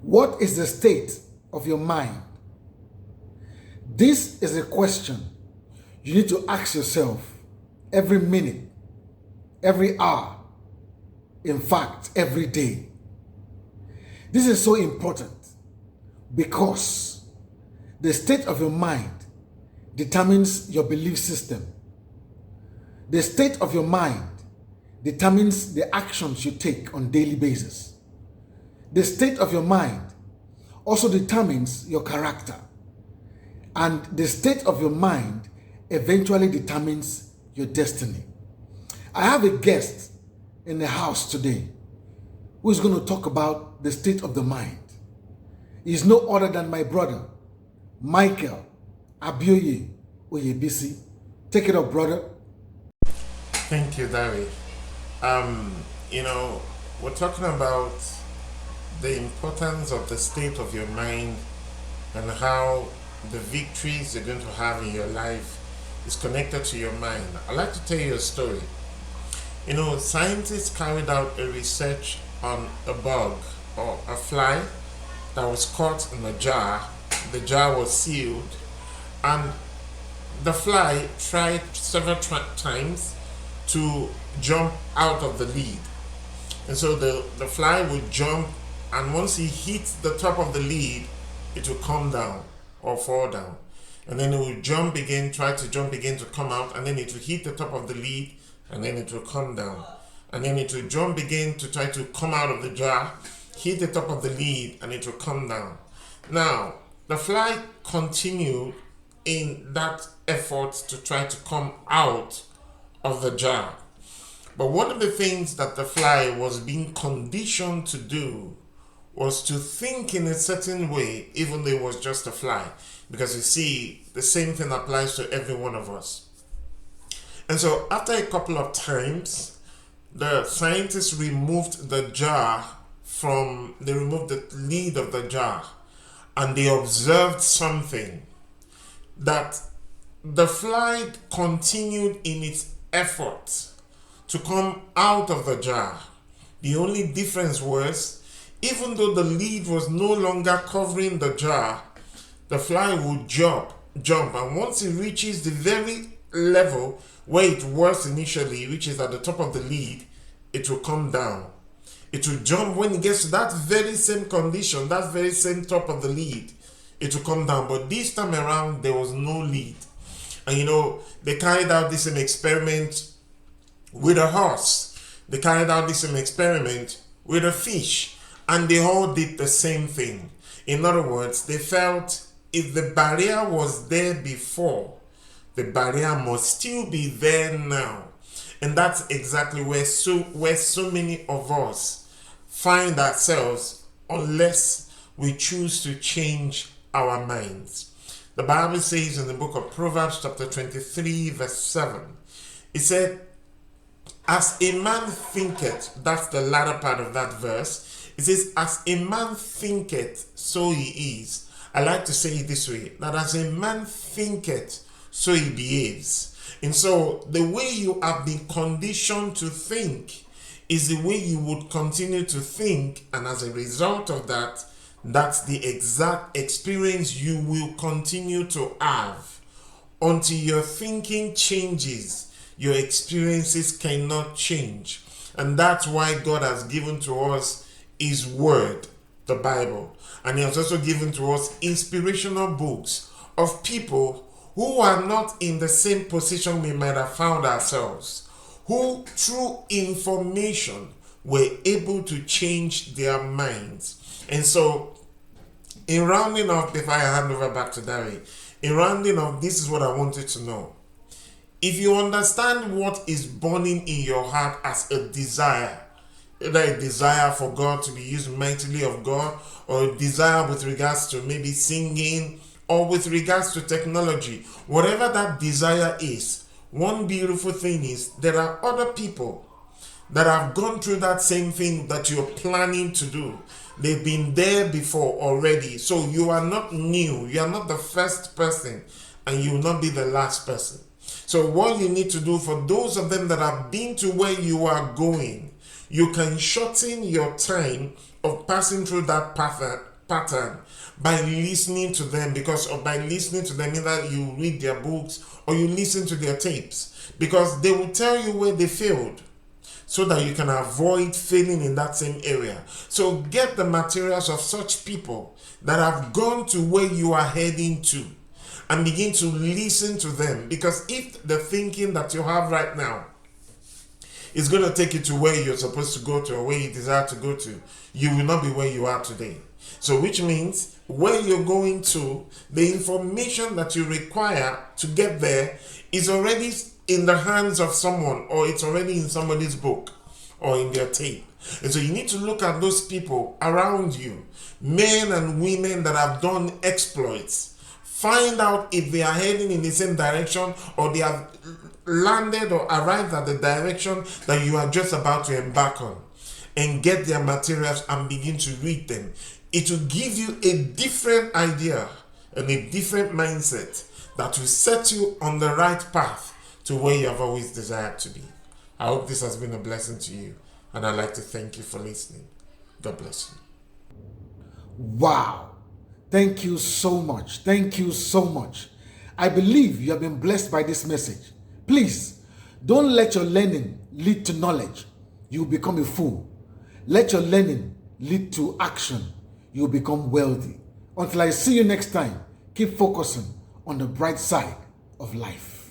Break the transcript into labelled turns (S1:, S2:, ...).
S1: What is the state of your mind? This is a question you need to ask yourself every minute, every hour, in fact, every day. This is so important because the state of your mind determines your belief system. The state of your mind determines the actions you take on a daily basis. The state of your mind also determines your character. And the state of your mind eventually determines your destiny. I have a guest in the house today who is going to talk about the state of the mind. He is no other than my brother, Michael Abioye Oyebisi. Take it up, brother.
S2: Thank you, Dari. We're talking about the importance of the state of your mind and how the victories you're going to have in your life is connected to your mind. I'd like to tell you a story. Scientists carried out a research on a bug or a fly that was caught in a jar. The jar was sealed, and the fly tried several times to jump out of the lid. And so the fly would jump, and once he hits the top of the lid, it will come down or fall down. And then it will jump again, try to jump again to come out, and then it will hit the top of the lid, and then it will come down. And then it will jump again to try to come out of the jar, hit the top of the lid, and it will come down. Now, the fly continued in that effort to try to come out of the jar. But one of the things that the fly was being conditioned to do was to think in a certain way, even though it was just a fly. Because you see, the same thing applies to every one of us. And so after a couple of times, the scientists removed the lid of the jar, and they observed something, that the fly continued in its effort to come out of the jar. The only difference was, even though the lid was no longer covering the jar, the fly would jump, and once it reaches the very level where it was initially, which is at the top of the lid, it will come down. It will jump when it gets to that very same condition, that very same top of the lid, it will come down. But this time around, there was no lid. And they carried out this experiment with a horse. They carried out this experiment with a fish. And they all did the same thing. In other words, they felt if the barrier was there before, the barrier must still be there now. And that's exactly where so many of us find ourselves unless we choose to change our minds. The Bible says in the book of Proverbs chapter 23 verse 7, it said, as a man thinketh, that's the latter part of that verse, it says, as a man thinketh, so he is. I like to say it this way, that as a man thinketh, so he behaves. And so the way you have been conditioned to think is the way you would continue to think, and as a result of that, that's the exact experience you will continue to have. Until your thinking changes, your experiences cannot change. And that's why God has given to us His Word, the Bible. And He has also given to us inspirational books of people who are not in the same position we might have found ourselves, who through information were able to change their minds. And so, in rounding off, before I hand over back to Dari, in rounding off, this is what I want you to know. If you understand what is burning in your heart as a desire, either a desire for God to be used mightily of God, or a desire with regards to maybe singing, or with regards to technology, whatever that desire is, one beautiful thing is there are other people that have gone through that same thing that you're planning to do. They've been there before already. So you are not new. You are not the first person, and you will not be the last person. So what you need to do for those of them that have been to where you are going, you can shorten your time of passing through that path pattern by listening to them, because or by listening to them, either you read their books or you listen to their tapes, because they will tell you where they failed so that you can avoid failing in that same area. So get the materials of such people that have gone to where you are heading to and begin to listen to them, because if the thinking that you have right now is going to take you to where you're supposed to go to or where you desire to go to, you will not be where you are today. So which means where you're going to, the information that you require to get there is already in the hands of someone, or it's already in somebody's book or in their tape. And so you need to look at those people around you, men and women that have done exploits. Find out if they are heading in the same direction, or they have landed or arrived at the direction that you are just about to embark on, and get their materials and begin to read them. It will give you a different idea and a different mindset that will set you on the right path to where you have always desired to be. I hope this has been a blessing to you, and I'd like to thank you for listening. God bless you.
S1: Wow. Thank you so much. Thank you so much. I believe you have been blessed by this message. Please, don't let your learning lead to knowledge. You will become a fool. Let your learning lead to action. You will become wealthy. Until I see you next time, keep focusing on the bright side of life.